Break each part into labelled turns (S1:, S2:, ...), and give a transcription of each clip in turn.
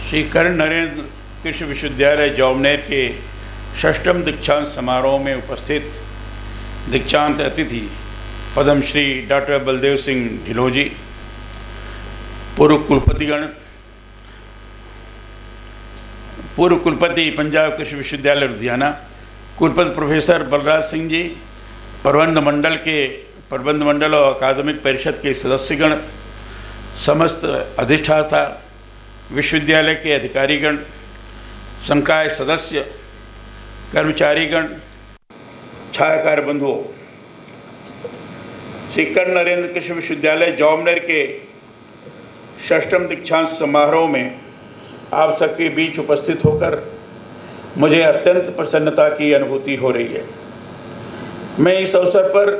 S1: श्री कर्ण नरेंद्र कृषि विश्वविद्यालय जौमनेर के 6ठम दीक्षांत समारोह में उपस्थित दीक्षांत अतिथि पद्म श्री डॉक्टर बलदेव सिंह ढिल्लों जी, पूर्व कुलपति पंजाब कृषि विश्वविद्यालय लुधियाना, कुलपति प्रोफेसर बलराज सिंह जी, प्रबंध मंडल और अकादमिक परिषद के सदस्यगण, समस्त अधिष्ठाता, विश्वविद्यालय के अधिकारीगण, संकाय सदस्य, कर्मचारीगण, छायाकार बंधुओं, श्री कर्ण नरेंद्र कृषि विश्वविद्यालय जौमनेर के 6ठम दीक्षांत समारोह में आप सबके बीच उपस्थित होकर मुझे अत्यंत प्रसन्नता की अनुभूति हो रही है। मैं इस अवसर पर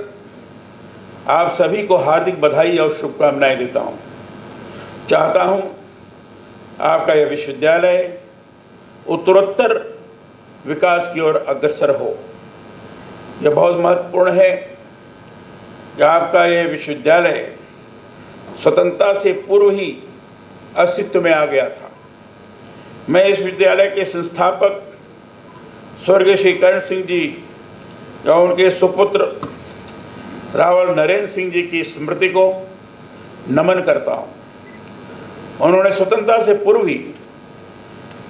S1: आप सभी को हार्दिक बधाई और शुभकामनाएं देता हूं। चाहता हूं आपका यह विश्वविद्यालय उत्तरोत्तर विकास की ओर अग्रसर हो। यह बहुत महत्वपूर्ण है कि आपका यह विश्वविद्यालय स्वतंत्रता से पूर्व ही अस्तित्व में आ गया था। मैं इस विद्यालय के संस्थापक स्वर्गीय श्री कर्ण सिंह जी और उनके सुपुत्र रावल नरेंद्र सिंह जी की स्मृति को नमन करता हूँ। उन्होंने स्वतंत्रता से पूर्व ही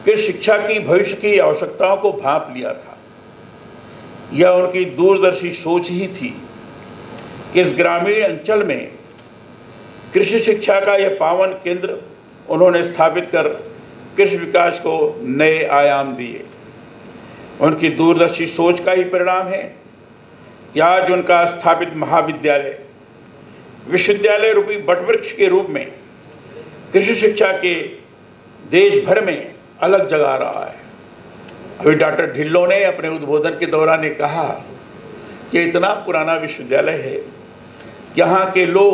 S1: कृषि शिक्षा की भविष्य की आवश्यकताओं को भांप लिया था। यह उनकी दूरदर्शी सोच ही थी कि इस ग्रामीण अंचल में कृषि शिक्षा का यह पावन केंद्र उन्होंने स्थापित कर कृषि विकास को नए आयाम दिए। उनकी दूरदर्शी सोच का ही परिणाम है कि आज उनका स्थापित महाविद्यालय विश्वविद्यालय रूपी बटवृक्ष के रूप में कृषि शिक्षा के देश भर में अलग जगा रहा है। अभी डॉक्टर ढिल्लों ने अपने उद्बोधन के दौरान ये कहा कि इतना पुराना विश्वविद्यालय है कि यहाँ के लोग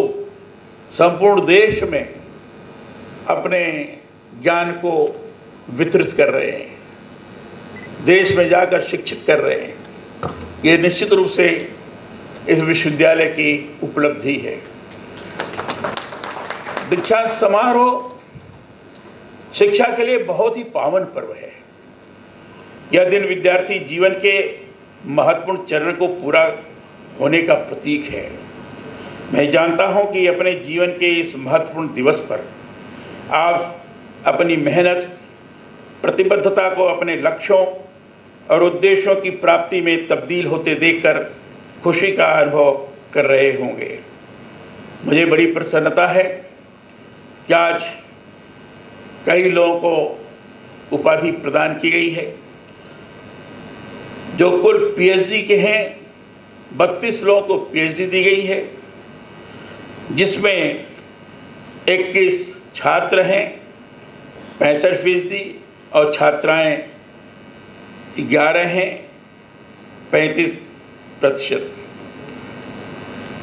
S1: संपूर्ण देश में अपने ज्ञान को वितरित कर रहे हैं, देश में जाकर शिक्षित कर रहे हैं। ये निश्चित रूप से इस विश्वविद्यालय की उपलब्धि है। दीक्षांत समारोह शिक्षा के लिए बहुत ही पावन पर्व है। यह दिन विद्यार्थी जीवन के महत्वपूर्ण चरण को पूरा होने का प्रतीक है। मैं जानता हूं कि अपने जीवन के इस महत्वपूर्ण दिवस पर आप अपनी मेहनत, प्रतिबद्धता को अपने लक्ष्यों और उद्देश्यों की प्राप्ति में तब्दील होते देखकर खुशी का अनुभव कर रहे होंगे। मुझे बड़ी प्रसन्नता है कि आज कई लोगों को उपाधि प्रदान की गई है। जो कुल पीएचडी के हैं 32 लोगों को पीएचडी दी गई है, जिसमें 21 छात्र हैं 65% और छात्राएं 11 हैं 35%।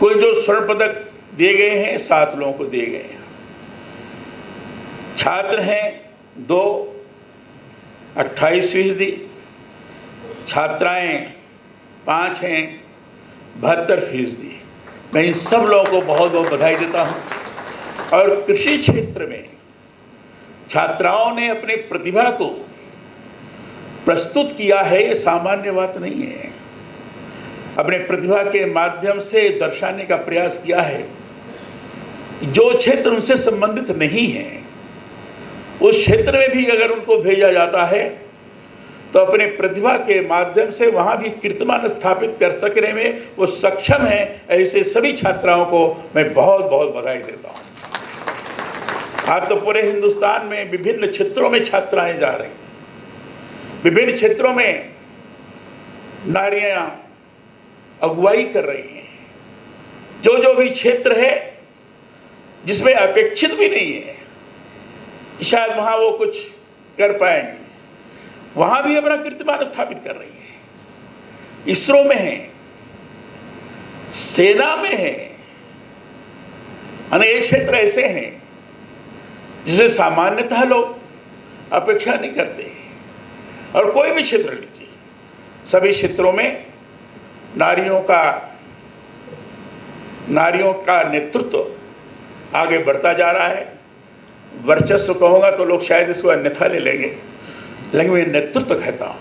S1: कुल जो स्वर्ण पदक दिए गए हैं 7 लोगों को दिए गए हैं। छात्र हैं 2 28%, छात्राएं 5 हैं 72%। मैं इन सब लोगों को बहुत बहुत बधाई देता हूं। और कृषि क्षेत्र में छात्राओं ने अपनी प्रतिभा को प्रस्तुत किया है, ये सामान्य बात नहीं है। अपने प्रतिभा के माध्यम से दर्शाने का प्रयास किया है जो क्षेत्र उनसे संबंधित नहीं है, उस क्षेत्र में भी अगर उनको भेजा जाता है तो अपने प्रतिभा के माध्यम से वहाँ भी कीर्तिमान स्थापित कर सकने में वो सक्षम है। ऐसे सभी छात्राओं को मैं बहुत बहुत बधाई देता हूँ। आज तो पूरे हिंदुस्तान में विभिन्न क्षेत्रों में छात्राएं जा रही हैं। विभिन्न क्षेत्रों में नारियां अगुवाई कर रही हैं। जो भी क्षेत्र है जिसमें अपेक्षित भी नहीं है कि शायद वहाँ वो कुछ कर पाएंगे, वहाँ भी अपना कीर्तिमान स्थापित कर रही है। इसरो में है, सेना में है, ये क्षेत्र ऐसे हैं जिसमें सामान्यतः लोग अपेक्षा नहीं करते। और कोई भी क्षेत्र लीजिए, सभी क्षेत्रों में नारियों का नेतृत्व आगे बढ़ता जा रहा है। वर्चस्व कहूँगा तो लोग शायद इसको अन्यथा ले लेंगे, लेकिन मैं नेतृत्व कहता हूँ,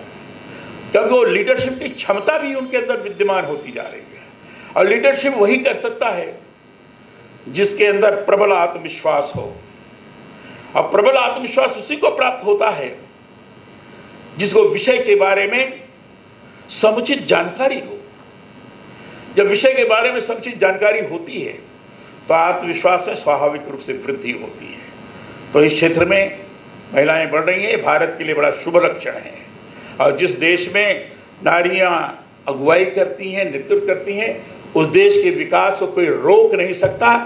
S1: क्योंकि वो लीडरशिप की क्षमता भी उनके अंदर विद्यमान होती जा रही है। और लीडरशिप वही कर सकता है जिसके अंदर प्रबल आत्मविश्वास हो, और प्रबल आत्मविश्वास उसी को प्राप्त होता है जिसको विषय के बारे में समुचित जानकारी हो। जब विषय के बारे में समुचित जानकारी होती है तो आत्मविश्वास में स्वाभाविक रूप से वृद्धि होती है। तो इस क्षेत्र में महिलाएं बढ़ रही हैं, भारत के लिए बड़ा शुभ लक्षण है। और जिस देश में नारियां अगुवाई करती हैं, नेतृत्व करती हैं, उस देश के विकास को कोई रोक नहीं सकता,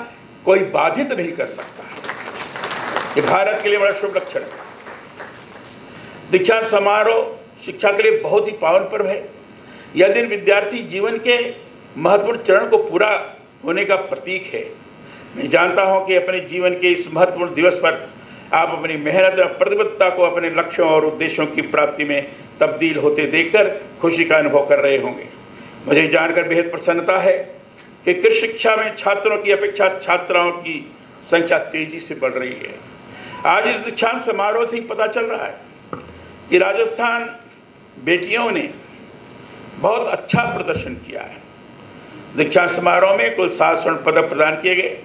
S1: कोई बाधित नहीं कर सकता। ये भारत के लिए बड़ा शुभ लक्षण है। दीक्षांत समारोह शिक्षा के लिए बहुत ही पावन पर्व है। यह दिन विद्यार्थी जीवन के महत्वपूर्ण चरण को पूरा होने का प्रतीक है। मैं जानता हूं कि अपने जीवन के इस महत्वपूर्ण दिवस पर आप अपनी मेहनत और प्रतिबद्धता को अपने लक्ष्यों और उद्देश्यों की प्राप्ति में तब्दील होते देखकर खुशी का अनुभव कर रहे होंगे। मुझे जानकर बेहद प्रसन्नता है कि कृषि शिक्षा में छात्रों की अपेक्षा छात्राओं की संख्या तेजी से बढ़ रही है। आज इस दीक्षांत समारोह से ही पता चल रहा है कि राजस्थान बेटियों ने बहुत अच्छा प्रदर्शन किया है। दीक्षांत समारोह में कुल 7 स्वर्ण पदक प्रदान किए गए,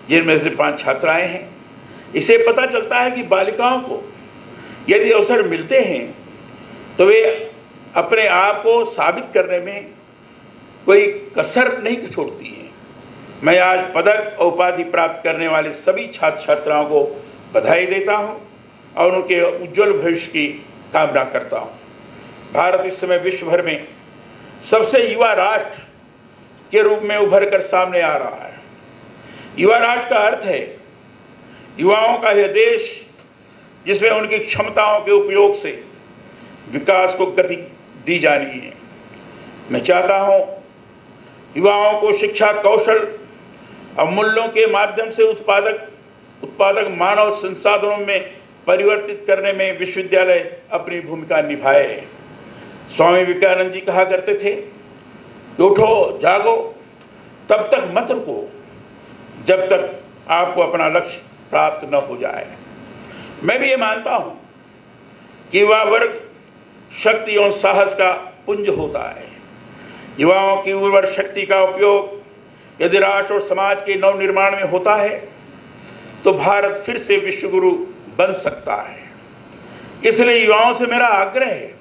S1: जिनमें से 5 छात्राएं हैं। इससे पता चलता है कि बालिकाओं को यदि अवसर मिलते हैं तो वे अपने आप को साबित करने में कोई कसर नहीं छोड़ती हैं। मैं आज पदक और उपाधि प्राप्त करने वाले सभी छात्र छात्राओं को बधाई देता हूं और उनके उज्जवल भविष्य की कामना करता हूं। भारत इस समय विश्व भर में सबसे युवा राष्ट्र के रूप में उभर कर सामने आ रहा है। युवा राष्ट्र का अर्थ है युवाओं का यह देश जिसमें उनकी क्षमताओं के उपयोग से विकास को गति दी जानी है। मैं चाहता हूं युवाओं को शिक्षा, कौशल और मूल्यों के माध्यम से उत्पादक मानव संसाधनों में परिवर्तित करने में विश्वविद्यालय अपनी भूमिका निभाए। स्वामी विवेकानंद जी कहा करते थे कि उठो जागो, तब तक मत रुको जब तक आपको अपना लक्ष्य प्राप्त न हो जाए। मैं भी ये मानता हूं कि युवा वर्ग शक्ति और साहस का पुंज होता है। युवाओं की उर्वर शक्ति का उपयोग यदि राष्ट्र और समाज के नव निर्माण में होता है तो भारत फिर से विश्वगुरु बन सकता है। इसलिए युवाओं से मेरा आग्रह है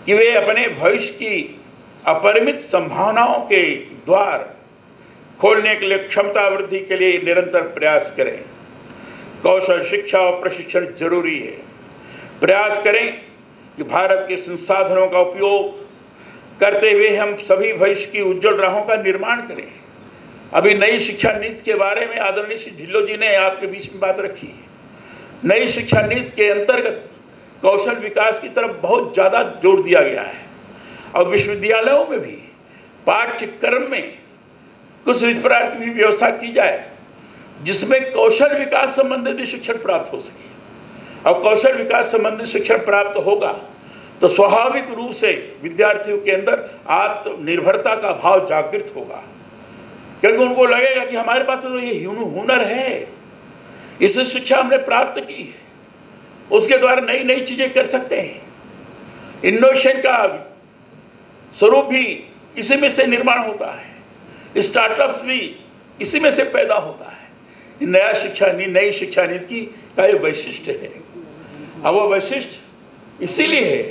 S1: कि वे अपने भविष्य की अपरिमित संभावनाओं के द्वार खोलने के लिए क्षमता वृद्धि के लिए निरंतर प्रयास करें। कौशल, शिक्षा और प्रशिक्षण जरूरी है। प्रयास करें कि भारत के संसाधनों का उपयोग करते हुए हम सभी भविष्य की उज्जवल राहों का निर्माण करें। अभी नई शिक्षा नीति के बारे में आदरणीय श्री ढिल्लो जी ने आपके बीच में बात रखी है। नई शिक्षा नीति के अंतर्गत कौशल विकास की तरफ बहुत ज़्यादा जोर दिया गया है और विश्वविद्यालयों में भी पाठ्यक्रम में कुछ इस प्रकार की व्यवस्था की जाए जिसमें कौशल विकास संबंधित भी शिक्षण प्राप्त हो सके। और कौशल विकास संबंधित शिक्षण प्राप्त होगा तो स्वाभाविक रूप से विद्यार्थियों के अंदर आत्मनिर्भरता का भाव जागृत होगा, क्योंकि उनको लगेगा कि हमारे पास तो ये हुनर है, इसे शिक्षा हमने प्राप्त की है, उसके द्वारा नई नई चीजें कर सकते हैं। इनोवेशन का स्वरूप भी इसी में से निर्माण होता है, स्टार्टअप्स भी इसी में से पैदा होता है। नई शिक्षा नीति की का ये वैशिष्ट है। अब वो वैशिष्ट इसीलिए है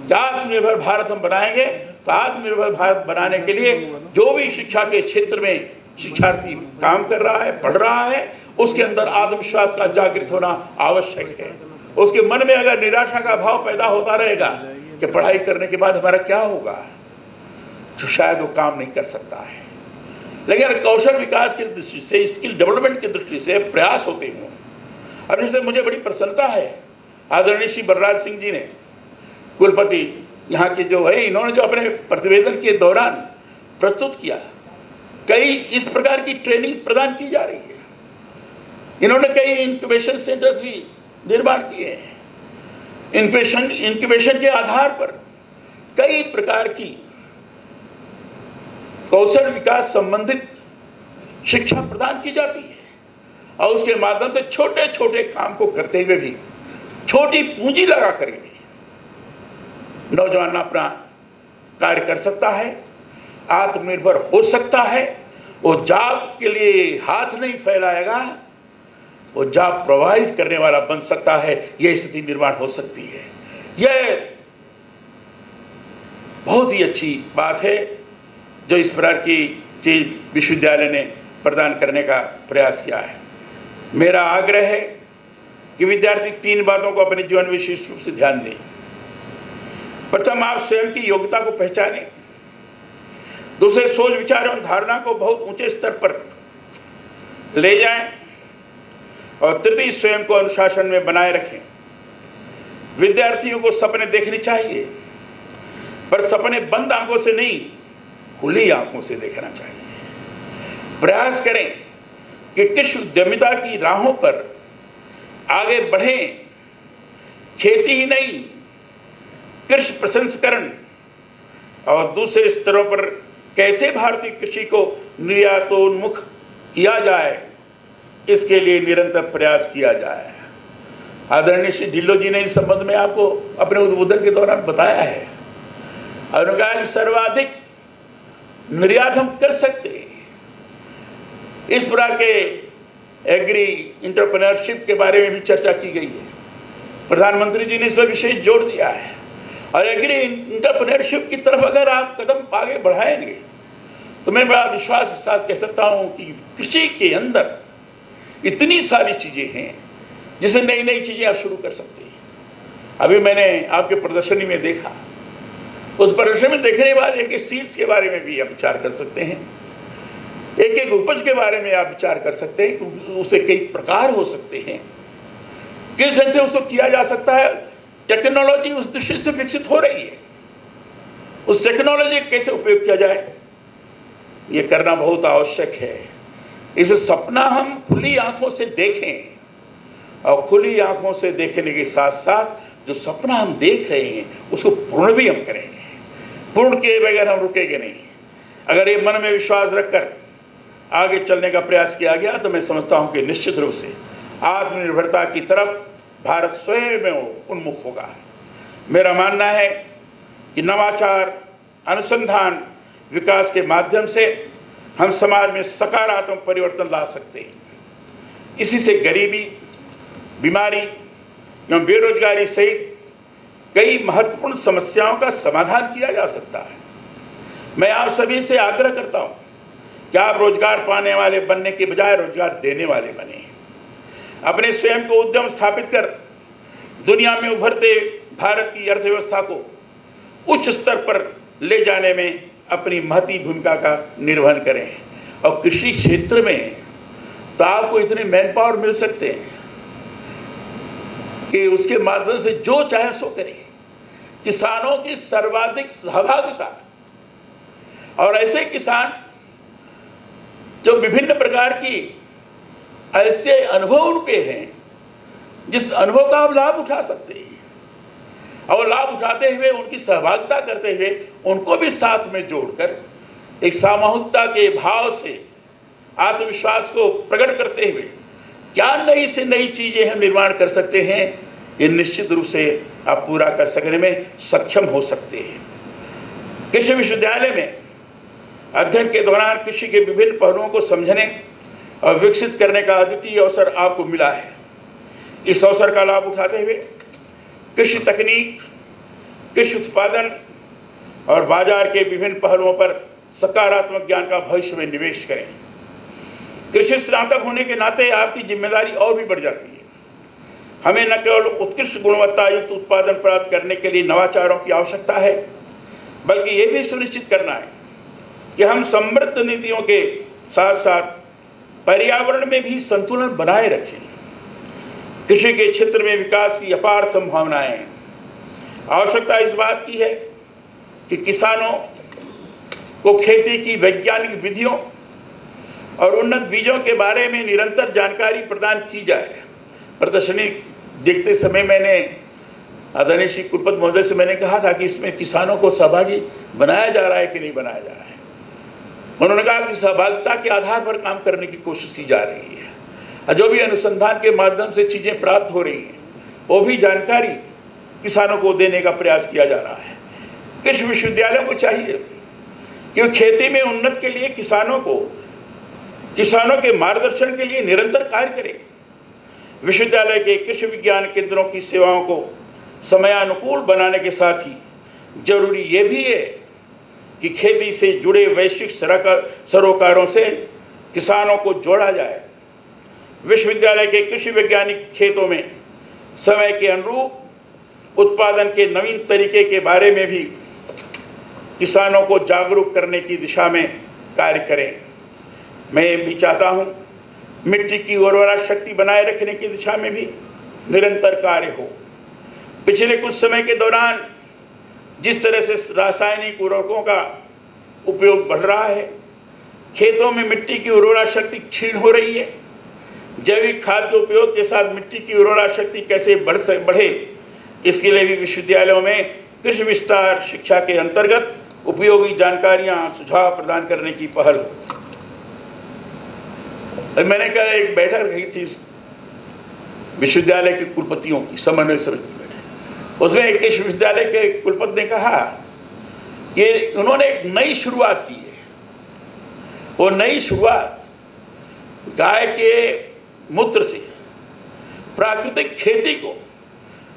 S1: कि आत्मनिर्भर भारत हम बनाएंगे तो आत्मनिर्भर भारत बनाने के लिए जो भी शिक्षा के क्षेत्र में शिक्षार्थी काम कर रहा है, पढ़ रहा है, उसके अंदर आत्मविश्वास का जागृत होना आवश्यक है। उसके मन में अगर निराशा का भाव पैदा होता रहेगा कि पढ़ाई करने के बाद हमारा क्या होगा, तो शायद वो काम नहीं कर सकता है। लेकिन कौशल विकास की दृष्टि से, स्किल डेवलपमेंट की दृष्टि से प्रयास होते हैं। अब जैसे मुझे बड़ी प्रसन्नता है, आदरणीय श्री बलराज सिंह जी ने, कुलपति यहाँ के जो है, इन्होंने जो अपने प्रतिवेदन के दौरान प्रस्तुत किया, कई इस प्रकार की ट्रेनिंग प्रदान की जा रही है। इन्होंने कई इंक्यूबेशन सेंटर्स भी निर्माण किए हैं। इंक्यूबेशन के आधार पर कई प्रकार की कौशल विकास संबंधित शिक्षा प्रदान की जाती है और उसके माध्यम से छोटे छोटे काम को करते हुए भी, छोटी पूंजी लगा कर भी नौजवान अपना कार्य कर सकता है, आत्मनिर्भर हो सकता है। वो जॉब के लिए हाथ नहीं फैलाएगा, वो जॉब प्रोवाइड करने वाला बन सकता है। यह स्थिति निर्माण हो सकती है। यह बहुत ही अच्छी बात है जो इस प्रकार की चीज विश्वविद्यालय ने प्रदान करने का प्रयास किया है। मेरा आग्रह है कि विद्यार्थी 3 बातों को अपने जीवन में विशेष रूप से ध्यान दें। प्रथम, आप स्वयं की योग्यता को पहचानें। दूसरे, सोच विचार एवं धारणा को बहुत ऊंचे स्तर पर ले जाएं। और तृतीय, स्वयं को अनुशासन में बनाए रखें। विद्यार्थियों को सपने देखने चाहिए, पर सपने बंद आंखों से नहीं, खुली आंखों से देखना चाहिए। प्रयास करें कि कृषि उद्यमिता की राहों पर आगे बढ़ें। खेती ही नहीं, कृषि प्रसंस्करण और दूसरे स्तरों पर कैसे भारतीय कृषि को निर्यातोन्मुख किया जाए, इसके लिए निरंतर प्रयास किया जाए। आदरणीय श्री ढिल्लों जी ने इस संबंध में आपको अपने उद्बोधन के दौरान बताया है। और उन्होंने कहा कि सर्वाधिक निर्यात हम कर सकते हैं। इस प्रकार के एग्री इंटरप्रेन्योरशिप के बारे में भी चर्चा की गई है। प्रधानमंत्री जी ने इस पर विशेष जोर दिया है। और एग्री इंटरप्रेन्योरशिप की तरफ अगर आप कदम आगे बढ़ाएंगे तो मैं बड़ा विश्वास के साथ कह सकता हूं कि कृषि के अंदर इतनी सारी चीजें हैं जिसमें नई नई चीजें आप शुरू कर सकते हैं। अभी मैंने आपके प्रदर्शनी में देखा, उस प्रदर्शनी में देखने के बाद एक सीड्स के बारे में भी आप विचार कर सकते हैं, एक एक उपज के बारे में आप विचार कर सकते हैं। उसे कई प्रकार हो सकते हैं, किस ढंग से उसको किया जा सकता है। टेक्नोलॉजी उस दृष्टि से विकसित हो रही है, उस टेक्नोलॉजी का कैसे उपयोग किया जाए, ये करना बहुत आवश्यक है। इस सपना हम खुली आंखों से देखें, और खुली आंखों से देखने के साथ साथ जो सपना हम देख रहे हैं उसको पूर्ण भी हम करेंगे। पूर्ण किए बगैर हम रुकेंगे नहीं। अगर ये मन में विश्वास रखकर आगे चलने का प्रयास किया गया तो मैं समझता हूं कि निश्चित रूप से आत्मनिर्भरता की तरफ भारत स्वयं में उन्मुख होगा। मेरा मानना है कि नवाचार, अनुसंधान, विकास के माध्यम से हम समाज में सकारात्मक परिवर्तन ला सकते हैं। इसी से गरीबी, बीमारी एवं बेरोजगारी सहित कई महत्वपूर्ण समस्याओं का समाधान किया जा सकता है। मैं आप सभी से आग्रह करता हूं कि आप रोजगार पाने वाले बनने के बजाय रोजगार देने वाले बने। अपने स्वयं को उद्यम स्थापित कर दुनिया में उभरते भारत की अर्थव्यवस्था को उच्च स्तर पर ले जाने में अपनी महती भूमिका का निर्वहन करें। और कृषि क्षेत्र में तो आपको इतने मैन पावर मिल सकते हैं कि उसके माध्यम से जो चाहे सो करें। किसानों की सर्वाधिक सहभागिता, और ऐसे किसान जो विभिन्न प्रकार की ऐसे अनुभव उनके हैं जिस अनुभव का आप लाभ उठा सकते हैं, और लाभ उठाते हुए उनकी सहभागिता करते हुए उनको भी साथ में जोड़कर एक सामूहिकता के भाव से आत्मविश्वास को प्रकट करते हुए क्या नई से नई चीजें हम निर्माण कर सकते हैं, ये निश्चित रूप से आप पूरा कर सकने में सक्षम हो सकते हैं। कृषि विश्वविद्यालय में अध्ययन के दौरान कृषि के विभिन्न पहलुओं को समझने और विकसित करने का अद्वितीय अवसर आपको मिला है। इस अवसर का लाभ उठाते हुए कृषि तकनीक, कृषि उत्पादन और बाजार के विभिन्न पहलुओं पर सकारात्मक ज्ञान का भविष्य में निवेश करें। कृषि स्नातक होने के नाते आपकी जिम्मेदारी और भी बढ़ जाती है। हमें न केवल उत्कृष्ट गुणवत्ता युक्त उत्पादन प्राप्त करने के लिए नवाचारों की आवश्यकता है, बल्कि ये भी सुनिश्चित करना है कि हम समृद्ध नीतियों के साथ साथ पर्यावरण में भी संतुलन बनाए रखें। कृषि के क्षेत्र में विकास की अपार संभावनाएं हैं। आवश्यकता इस बात की है कि किसानों को खेती की वैज्ञानिक विधियों और उन्नत बीजों के बारे में निरंतर जानकारी प्रदान की जाए। प्रदर्शनी देखते समय मैंने आदरणीय श्री कुलपति महोदय से मैंने कहा था कि इसमें किसानों को सहभागी बनाया जा रहा है कि नहीं बनाया जा रहा है। उन्होंने कहा कि सहभागिता के आधार पर काम करने की कोशिश की जा रही है। जो भी अनुसंधान के माध्यम से चीज़ें प्राप्त हो रही हैं वो भी जानकारी किसानों को देने का प्रयास किया जा रहा है। कृषि विश्वविद्यालयों को चाहिए कि खेती में उन्नति के लिए किसानों के मार्गदर्शन के लिए निरंतर कार्य करें। विश्वविद्यालय के कृषि विज्ञान केंद्रों की सेवाओं को समयानुकूल बनाने के साथ ही जरूरी ये भी है कि खेती से जुड़े वैश्विक सरोकारों से किसानों को जोड़ा जाए। विश्वविद्यालय के कृषि वैज्ञानिक खेतों में समय के अनुरूप उत्पादन के नवीन तरीके के बारे में भी किसानों को जागरूक करने की दिशा में कार्य करें। मैं भी चाहता हूं मिट्टी की उर्वरा शक्ति बनाए रखने की दिशा में भी निरंतर कार्य हो। पिछले कुछ समय के दौरान जिस तरह से रासायनिक उर्वरकों का उपयोग बढ़ रहा है, खेतों में मिट्टी की उर्वरा शक्ति क्षीण हो रही है। जैविक खाद के उपयोग के साथ मिट्टी की उर्वरा शक्ति कैसे बढ़े, इसके लिए भी विश्वविद्यालयों में कृषि विस्तार शिक्षा के अंतर्गत उपयोगी जानकारियां सुझाव प्रदान करने की पहल हो। मैंने कहा एक बैठक रखी थी विश्वविद्यालय के कुलपतियों की, समन्वय समिति की बैठक। उसमें एक विश्वविद्यालय के कुलपति ने कहा कि उन्होंने एक नई शुरुआत की है। वो नई शुरुआत गाय के मूत्र से प्राकृतिक खेती को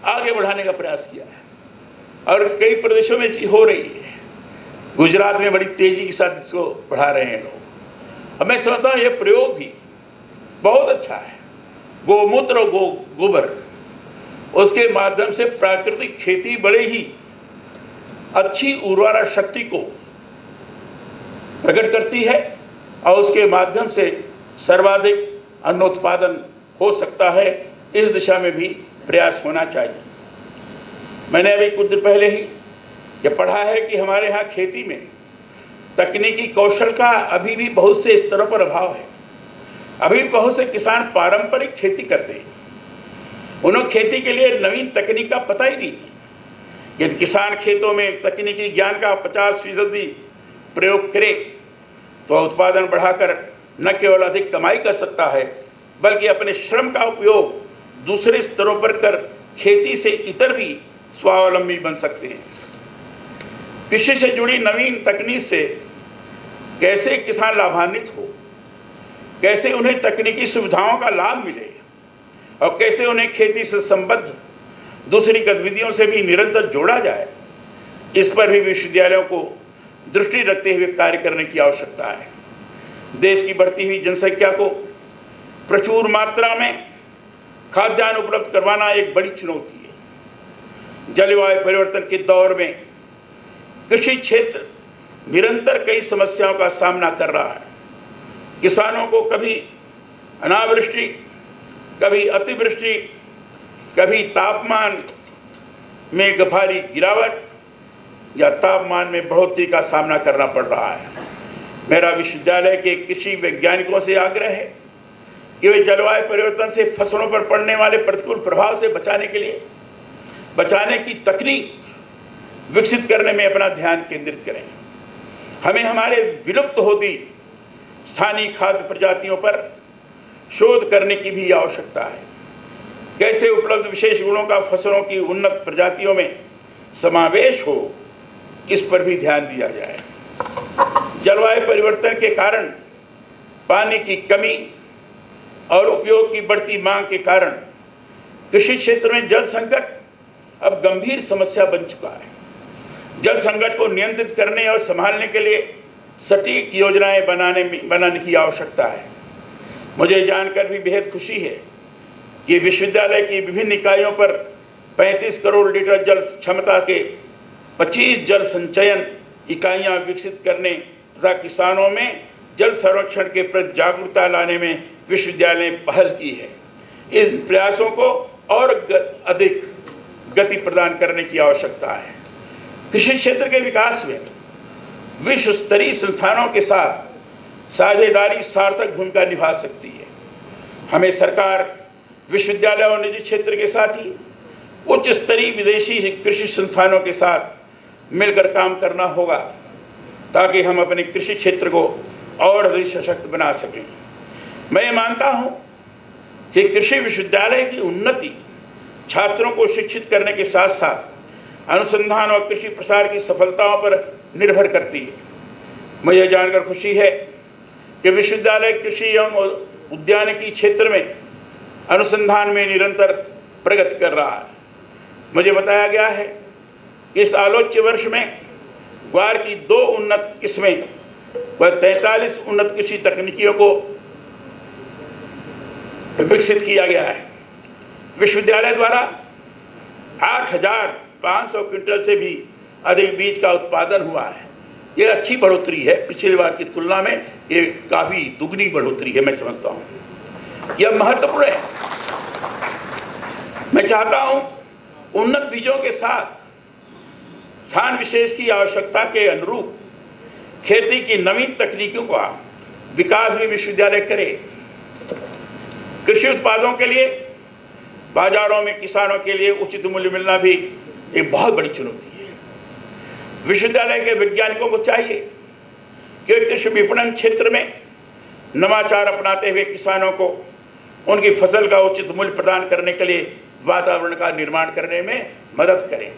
S1: आगे बढ़ाने का प्रयास किया है और कई प्रदेशों में हो रही है। गुजरात में बड़ी तेजी के साथ इसको बढ़ा रहे हैं लोग। अब मैं समझता हूँ ये प्रयोग भी बहुत अच्छा है। गोमूत्र और गोबर उसके माध्यम से प्राकृतिक खेती बड़े ही अच्छी उर्वरा शक्ति को प्रकट करती है और उसके माध्यम से सर्वाधिक अन्न उत्पादन हो सकता है। इस दिशा में भी प्रयास होना चाहिए। मैंने अभी कुछ दिन पहले ही ये पढ़ा है कि हमारे यहाँ खेती में तकनीकी कौशल का अभी भी बहुत से स्तरों पर अभाव है। अभी बहुत से किसान पारंपरिक खेती करते हैं, उन्हें खेती के लिए नवीन तकनीक का पता ही नहीं है। यदि किसान खेतों में तकनीकी ज्ञान का 50% प्रयोग करे तो उत्पादन बढ़ाकर न केवल अधिक कमाई कर सकता है बल्कि अपने श्रम का उपयोग दूसरे स्तरों पर कर खेती से इतर भी स्वावलंबी बन सकते हैं। कृषि से जुड़ी नवीन तकनीक से कैसे किसान लाभान्वित हो, कैसे उन्हें तकनीकी सुविधाओं का लाभ मिले और कैसे उन्हें खेती से संबद्ध दूसरी गतिविधियों से भी निरंतर जोड़ा जाए, इस पर भी विश्वविद्यालयों को दृष्टि रखते हुए कार्य करने की आवश्यकता है। देश की बढ़ती हुई जनसंख्या को प्रचुर मात्रा में खाद्यान्न उपलब्ध करवाना एक बड़ी चुनौती है। जलवायु परिवर्तन के दौर में कृषि क्षेत्र निरंतर कई समस्याओं का सामना कर रहा है। किसानों को कभी अनावृष्टि, कभी अतिवृष्टि, कभी तापमान में भारी गिरावट या तापमान में बढ़ोतरी का सामना करना पड़ रहा है। मेरा विश्वविद्यालय के कृषि वैज्ञानिकों से आग्रह है कि वे जलवायु परिवर्तन से फसलों पर पड़ने वाले प्रतिकूल प्रभाव से बचाने की तकनीक विकसित करने में अपना ध्यान केंद्रित करें। हमें हमारे विलुप्त होती स्थानीय खाद्य प्रजातियों पर शोध करने की भी आवश्यकता है। कैसे उपलब्ध विशेष गुणों का फसलों की उन्नत प्रजातियों में समावेश हो, इस पर भी ध्यान दिया जाए। जलवायु परिवर्तन के कारण पानी की कमी और उपयोग की बढ़ती मांग के कारण कृषि क्षेत्र में जल संकट अब गंभीर समस्या बन चुका है। जल संकट को नियंत्रित करने और संभालने के लिए सटीक योजनाएं बनाने की आवश्यकता है। मुझे जानकर भी बेहद खुशी है कि विश्वविद्यालय की विभिन्न इकाइयों पर 35 करोड़ लीटर जल क्षमता के 25 जल संचयन इकाइयां विकसित करने तथा किसानों में जल संरक्षण के प्रति जागरूकता लाने में विश्वविद्यालय ने पहल की है। इन प्रयासों को और अधिक गति प्रदान करने की आवश्यकता है। कृषि क्षेत्र के विकास में विश्व स्तरीय संस्थानों के साथ साझेदारी सार्थक भूमिका निभा सकती है। हमें सरकार, विश्वविद्यालय और निजी क्षेत्र के साथ ही उच्च स्तरीय विदेशी कृषि संस्थानों के साथ मिलकर काम करना होगा ताकि हम अपने कृषि क्षेत्र को और अधिक सशक्त बना सकें। मैं ये मानता हूँ कि कृषि विश्वविद्यालय की उन्नति छात्रों को शिक्षित करने के साथ साथ अनुसंधान और कृषि प्रसार की सफलताओं पर निर्भर करती है। मुझे जानकर खुशी है कि विश्वविद्यालय कृषि एवं उद्यानिकी क्षेत्र में अनुसंधान में निरंतर प्रगति कर रहा है। मुझे बताया गया है कि इस आलोच्य वर्ष में ग्वार की 2 उन्नत किस्में व 43 उन्नत कृषि तकनीकियों को विकसित किया गया है। विश्वविद्यालय द्वारा 8,500 क्विंटल से भी अधिक बीज का उत्पादन हुआ है। यह अच्छी बढ़ोतरी है, पिछले बार की तुलना में ये काफ़ी दुगनी बढ़ोतरी है, मैं समझता हूँ। यह महत्वपूर्ण है। मैं चाहता हूँ उन्नत बीजों के साथ स्थान विशेष की आवश्यकता के अनुरूप खेती की नवीन तकनीकों का विकास भी विश्वविद्यालय करे। कृषि उत्पादों के लिए बाजारों में किसानों के लिए उचित मूल्य मिलना भी एक बहुत बड़ी चुनौती है। विश्वविद्यालय के वैज्ञानिकों को चाहिए कि कृषि विपणन क्षेत्र में नवाचार अपनाते हुए किसानों को उनकी फसल का उचित मूल्य प्रदान करने के लिए वातावरण का निर्माण करने में मदद करें।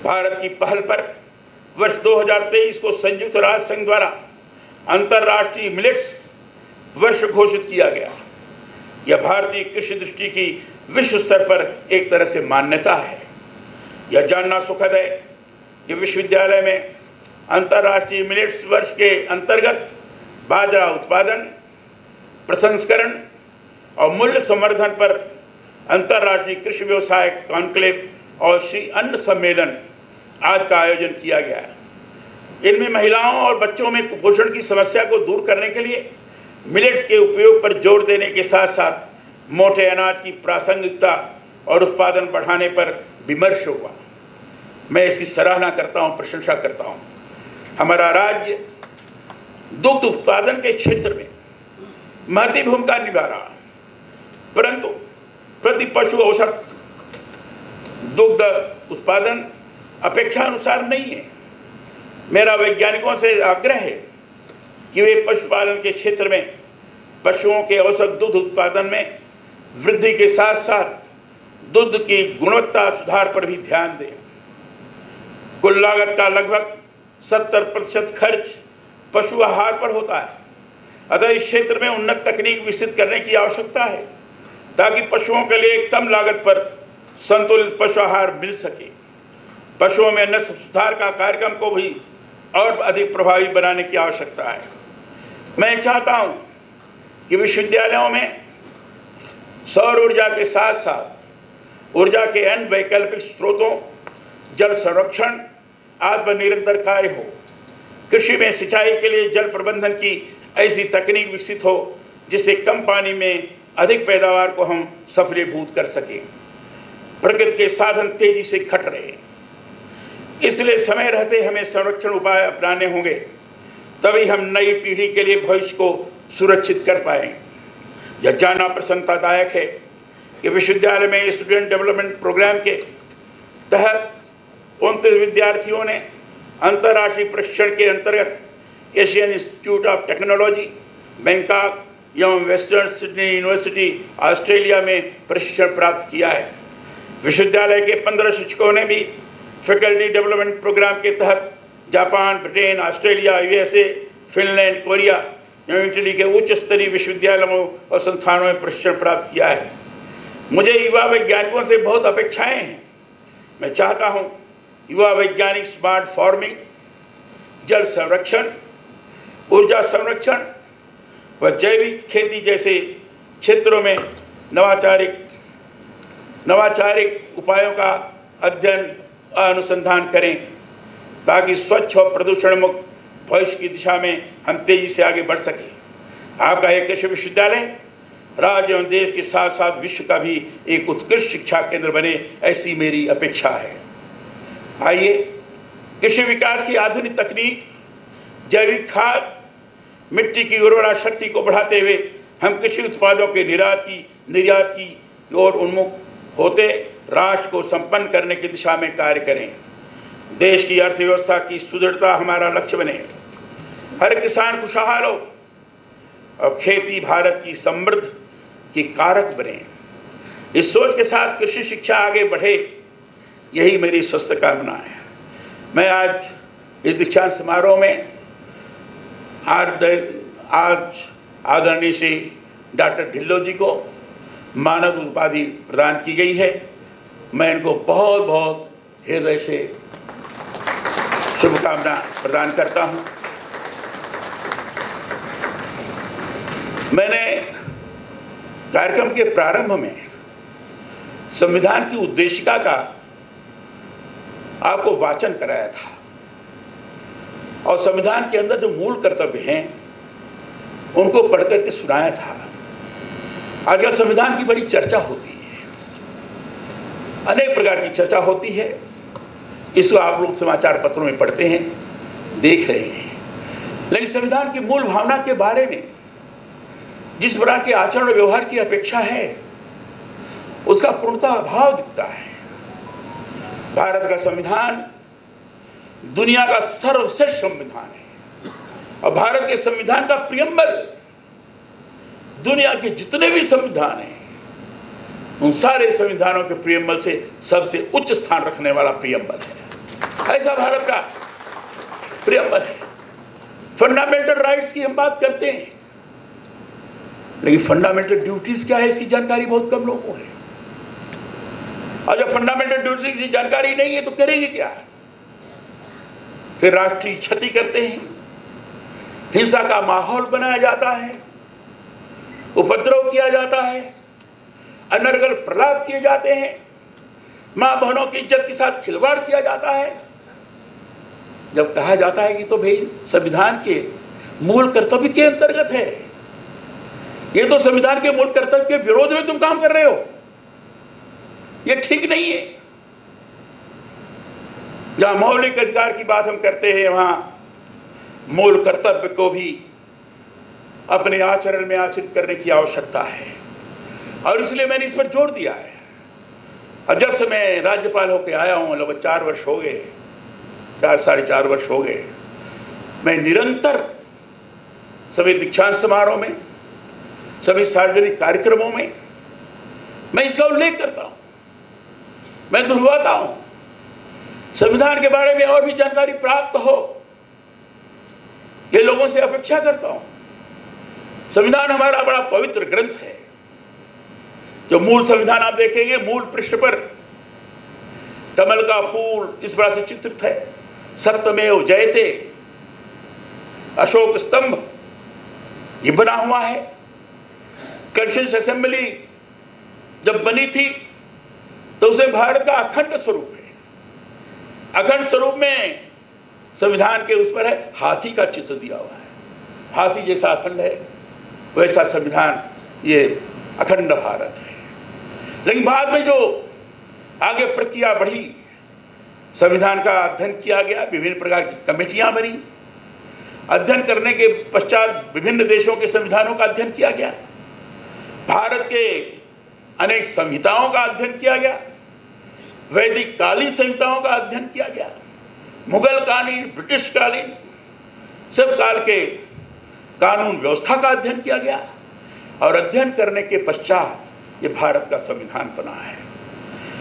S1: भारत की पहल पर वर्ष 2023 को संयुक्त राष्ट्र संघ द्वारा अंतर्राष्ट्रीय मिलेट्स वर्ष घोषित किया गया। यह भारतीय कृषि दृष्टि की विश्व स्तर पर एक तरह से मान्यता है। यह जानना सुखद है कि विश्वविद्यालय में अंतर्राष्ट्रीय मिलेट्स वर्ष के अंतर्गत बाजरा उत्पादन, प्रसंस्करण और मूल्य संवर्धन पर अंतर्राष्ट्रीय कृषि व्यवसाय कॉन्क्लेव और श्री अन्न सम्मेलन आदि का आयोजन किया गया है। इनमें महिलाओं और बच्चों में कुपोषण की समस्या को दूर करने के लिए मिलेट्स के उपयोग पर जोर देने के साथ साथ मोटे अनाज की प्रासंगिकता और उत्पादन बढ़ाने पर विमर्श हुआ। मैं इसकी सराहना करता हूं, प्रशंसा करता हूं। हमारा राज्य दुग्ध उत्पादन के क्षेत्र में महत्वपूर्ण भूमिका निभा रहा, परंतु प्रति पशु औसत दुग्ध उत्पादन अपेक्षा अनुसार नहीं है। मेरा वैज्ञानिकों से आग्रह है कि वे पशुपालन के क्षेत्र में पशुओं के औसत दूध उत्पादन में वृद्धि के साथ साथ दूध की गुणवत्ता सुधार पर भी ध्यान दें। कुल लागत का लगभग 70% खर्च पशु आहार पर होता है, अतः इस क्षेत्र में उन्नत तकनीक विकसित करने की आवश्यकता है ताकि पशुओं के लिए कम लागत पर संतुलित पशु आहार मिल सके। पशुओं में नस्ल सुधार का कार्यक्रम को भी और अधिक प्रभावी बनाने की आवश्यकता है। मैं चाहता हूं कि विश्वविद्यालयों में सौर ऊर्जा के साथ साथ ऊर्जा के अन्य वैकल्पिक स्रोतों, जल संरक्षण आदि पर निरंतर कार्य हो। कृषि में सिंचाई के लिए जल प्रबंधन की ऐसी तकनीक विकसित हो जिससे कम पानी में अधिक पैदावार को हम सफलीभूत कर सकें। प्रकृति के साधन तेजी से घट रहे हैं, इसलिए समय रहते हमें संरक्षण उपाय अपनाने होंगे, तभी हम नई पीढ़ी के लिए भविष्य को सुरक्षित कर पाएंगे। यह जानना प्रसन्नतादायक है कि विश्वविद्यालय में स्टूडेंट डेवलपमेंट प्रोग्राम के तहत 29 विद्यार्थियों ने अंतर्राष्ट्रीय प्रशिक्षण के अंतर्गत Asian institute of technology Bangkok एवं वेस्टर्न सिडनी यूनिवर्सिटी ऑस्ट्रेलिया में प्रशिक्षण प्राप्त किया है। विश्वविद्यालय के 15 शिक्षकों ने भी फैकल्टी डेवलपमेंट प्रोग्राम के तहत Japan, Britain, Australia, USA, Finland, Korea एवं इटली के उच्च स्तरीय विश्वविद्यालयों और संस्थानों में प्रशिक्षण प्राप्त किया है। मुझे युवा वैज्ञानिकों से बहुत अपेक्षाएं हैं। मैं चाहता हूं युवा वैज्ञानिक स्मार्ट फार्मिंग, जल संरक्षण, ऊर्जा संरक्षण व जैविक खेती जैसे क्षेत्रों में नवाचारिक उपायों का अध्ययन अनुसंधान करें ताकि स्वच्छ और प्रदूषण मुक्त भविष्य की दिशा में हम तेजी से आगे बढ़ सकें। आपका यह कृषि विश्वविद्यालय राज्य एवं देश के साथ साथ विश्व का भी एक उत्कृष्ट शिक्षा केंद्र बने, ऐसी मेरी अपेक्षा है। आइए कृषि विकास की आधुनिक तकनीक, जैविक खाद, मिट्टी की उर्वरा शक्ति को बढ़ाते हुए हम कृषि उत्पादों के निर्यात की ओर उन्मुख होते राष्ट्र को संपन्न करने की दिशा में कार्य करें। देश की अर्थव्यवस्था की सुदृढ़ता हमारा लक्ष्य बने, हर किसान खुशहाल हो और खेती भारत की समृद्ध की कारक बने। इस सोच के साथ कृषि शिक्षा आगे बढ़े, यही मेरी स्वस्थ कामना है। मैं आज इस दीक्षांत समारोह में आज आदरणीय श्री डॉक्टर ढिल्लों जी को मानद उपाधि प्रदान की गई है। मैं इनको बहुत बहुत हृदय से शुभकामना प्रदान करता हूं। मैंने कार्यक्रम के प्रारंभ में संविधान की उद्देशिका का आपको वाचन कराया था और संविधान के अंदर जो मूल कर्तव्य हैं उनको पढ़ करके सुनाया था। आजकल संविधान की बड़ी चर्चा होती है, अनेक प्रकार की चर्चा होती है। इसको आप लोग समाचार पत्रों में पढ़ते हैं, देख रहे हैं, लेकिन संविधान की मूल भावना के बारे में जिस प्रकार के आचरण और व्यवहार की अपेक्षा है उसका पूर्णतः अभाव दिखता है। भारत का संविधान दुनिया का सर्वश्रेष्ठ संविधान है और भारत के संविधान का प्रियम्बल दुनिया के जितने भी संविधान हैं उन सारे संविधानों के प्रियम्बल से सबसे उच्च स्थान रखने वाला प्रियम्बल है। ऐसा भारत का प्रियम्बल है। फंडामेंटल राइट्स की हम बात करते हैं, लेकिन फंडामेंटल ड्यूटीज क्या है इसकी जानकारी बहुत कम लोगों को है। और जब फंडामेंटल ड्यूटीज की जानकारी नहीं है तो करेंगे क्या? फिर राष्ट्रीय क्षति करते हैं, हिंसा का माहौल बनाया जाता है, उपद्रव किया जाता है, अनर्गल प्रलाप किए जाते हैं, मां बहनों की इज्जत के साथ खिलवाड़ किया जाता है। जब कहा जाता है कि तो भाई संविधान के मूल कर्तव्य के अंतर्गत है, ये तो संविधान के मूल कर्तव्य के विरोध में तुम काम कर रहे हो, ये ठीक नहीं है। जहां मौलिक अधिकार की बात हम करते हैं वहां मूल कर्तव्य को भी अपने आचरण में आचरित करने की आवश्यकता है और इसलिए मैंने इस पर जोर दिया है। और जब से मैं राज्यपाल होकर आया हूं, लगभग 4 वर्ष हो गए, 4-4.5 वर्ष हो गए, मैं निरंतर सभी दीक्षांत समारोह में, सभी सार्वजनिक कार्यक्रमों में मैं इसका उल्लेख करता हूं, मैं दोहराता हूं। संविधान के बारे में और भी जानकारी प्राप्त हो, ये लोगों से अपेक्षा करता हूं। संविधान हमारा बड़ा पवित्र ग्रंथ है। जो मूल संविधान आप देखेंगे, मूल पृष्ठ पर कमल का फूल इस प्रकार से चित्रित है, सत्यमेव जयते, अशोक स्तंभ ये बना हुआ है। कॉन्स्टिट्यूएंट असेंबली जब बनी थी तो उसे भारत का अखंड स्वरूप है। अखंड स्वरूप में संविधान के उस पर है हाथी का चित्र दिया हुआ है। हाथी जैसा अखंड है वैसा संविधान, ये अखंड भारत है। लेकिन बाद में जो आगे प्रक्रिया बढ़ी, संविधान का अध्ययन किया गया, विभिन्न प्रकार की कमेटियां बनी, अध्ययन करने के पश्चात विभिन्न देशों के संविधानों का अध्ययन किया गया, भारत के अनेक संहिताओं का अध्ययन किया गया, वैदिक कालीन संहिताओं का अध्ययन किया गया, मुगल कालीन, ब्रिटिश कालीन, सब काल के कानून व्यवस्था का अध्ययन किया गया और अध्ययन करने के पश्चात ये भारत का संविधान बना है।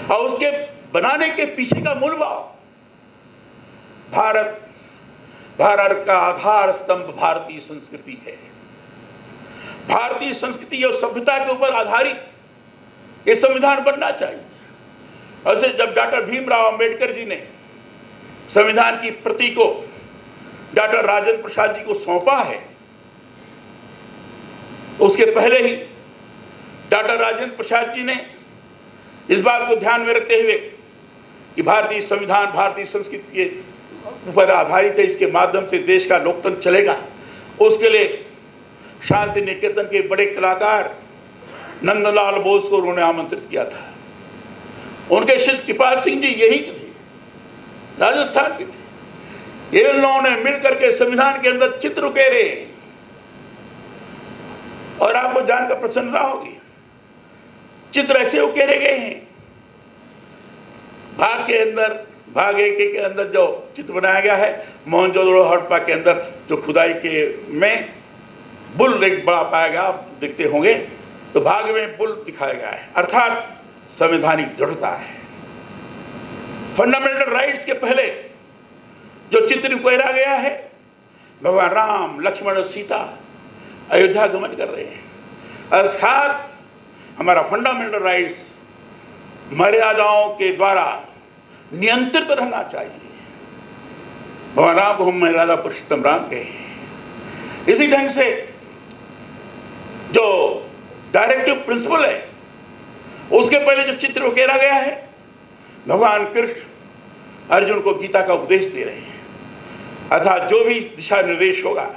S1: और उसके बनाने के पीछे का मूल भाव, भारत का आधार स्तंभ भारतीय संस्कृति है। भारतीय संस्कृति और सभ्यता के ऊपर आधारित ये संविधान बनना चाहिए। ऐसे जब डॉक्टर भीमराव अंबेडकर जी ने संविधान की प्रति को डॉक्टर राजेंद्र प्रसाद जी को सौंपा है, उसके पहले ही डॉक्टर राजेंद्र प्रसाद जी ने इस बात को ध्यान में रखते हुए कि भारतीय संविधान भारतीय संस्कृति के ऊपर आधारित है, इसके माध्यम से देश का लोकतंत्र चलेगा, उसके लिए शांति निकेतन के बड़े कलाकार नंदलाल बोस को उन्होंने आमंत्रित किया था। उनके शिष्य कृपाल सिंह जी यही के थे, राजस्थान के थे। ये लोगों ने मिलकर के संविधान के अंदर चित्र उकेरे और आपको जानकर प्रसन्नता होगी। चित्र ऐसे उकेरे गए हैं, भाग के अंदर, भाग एक के अंदर जो चित्र बनाया गया है, मोहनजोदड़ो हड़प्पा के अंदर जो खुदाई के में बुल एक बड़ा पाया गया, आप देखते होंगे, तो भाग में पुल दिखाया गया है, अर्थात संवैधानिक दृढ़ता है। फंडामेंटल राइट्स के पहले जो चित्र उकेरा गया है, भगवान राम, लक्ष्मण और सीता अयोध्या गमन कर रहे हैं, अर्थात हमारा फंडामेंटल राइट्स मर्यादाओं के द्वारा नियंत्रित रहना चाहिए। भगवान राम को हम मर्यादा पुरुषोत्तम राम कहे हैं। इसी ढंग से जो डायरेक्टिव प्रिंसिपल है, उसके पहले जो चित्र उकेरा गया है, भगवान कृष्ण अर्जुन को गीता का उपदेश दे रहे हैं, अर्थात जो भी दिशा निर्देश होगा,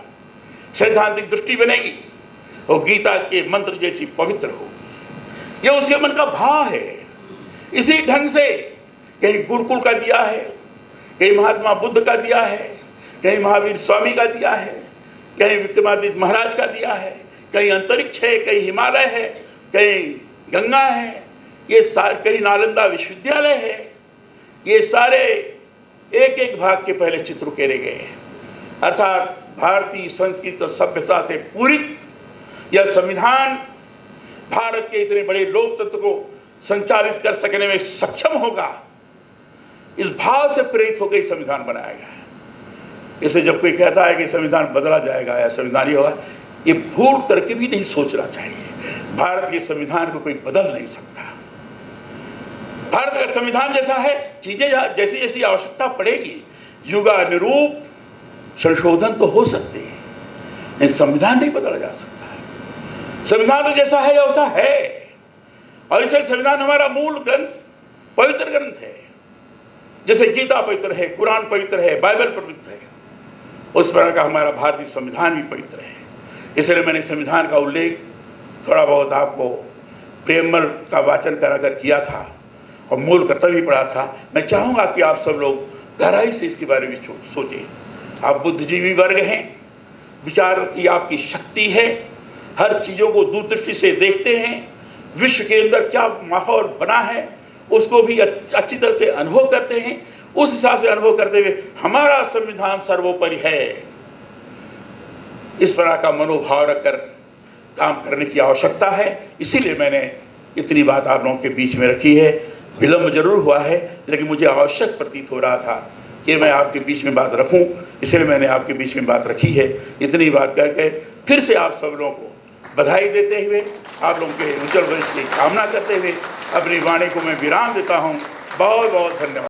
S1: सैद्धांतिक दृष्टि बनेगी, वो गीता के मंत्र जैसी पवित्र होगी। यह उसके मन का भाव है। इसी ढंग से कहीं गुरुकुल का दिया है, कहीं महात्मा बुद्ध का दिया है, कहीं महावीर स्वामी का दिया है, कहीं विक्रमादित्य महाराज का दिया है, कहीं अंतरिक्ष है, कहीं हिमालय है, कहीं गंगा है, ये कहीं नालंदा विश्वविद्यालय है। ये सारे एक एक भाग के पहले चित्र उकेरे गए हैं, अर्थात भारतीय संस्कृति और सभ्यता से पूरित यह संविधान भारत के इतने बड़े लोकतंत्र को संचालित कर सकने में सक्षम होगा, इस भाव से प्रेरित होकर संविधान बनाया गया है। इसे जब कोई कहता है कि संविधान बदला जाएगा या संविधान ही होगा, ये भूल करके भी नहीं सोचना चाहिए। भारत के संविधान को कोई बदल नहीं सकता। भारत का संविधान जैसा है, चीजें जैसी जैसी आवश्यकता पड़ेगी, युगानुरूप संशोधन तो हो सकते हैं, लेकिन संविधान नहीं बदला जा सकता। संविधान तो जैसा है वैसा है, और इसलिए संविधान हमारा मूल ग्रंथ, पवित्र ग्रंथ है। जैसे गीता पवित्र है, कुरान पवित्र है, बाइबल पवित्र है, उस प्रकार का हमारा भारतीय संविधान भी पवित्र है। इसलिए मैंने संविधान का उल्लेख थोड़ा बहुत आपको प्रेमल का वाचन कर किया था और मूल कर्तव्य भी पढ़ा था। मैं चाहूँगा कि आप सब लोग गहराई से इसके बारे में सोचें। आप बुद्धिजीवी वर्ग हैं, विचार की आपकी शक्ति है, हर चीज़ों को दूरदृष्टि से देखते हैं, विश्व के अंदर क्या माहौल बना है उसको भी अच्छी तरह से अनुभव करते हैं। उस हिसाब से अनुभव करते हुए हमारा संविधान सर्वोपरि है, इस तरह का मनोभाव रखकर काम करने की आवश्यकता है। इसीलिए मैंने इतनी बात आप लोगों के बीच में रखी है। विलम्ब जरूर हुआ है, लेकिन मुझे आवश्यक प्रतीत हो रहा था कि मैं आपके बीच में बात रखूं, इसलिए मैंने आपके बीच में बात रखी है। इतनी बात करके फिर से आप सब लोगों को बधाई देते हुए, आप लोगों के उज्जवल भविष्य की कामना करते हुए अपनी वाणी को मैं विराम देता हूं। बहुत बहुत धन्यवाद।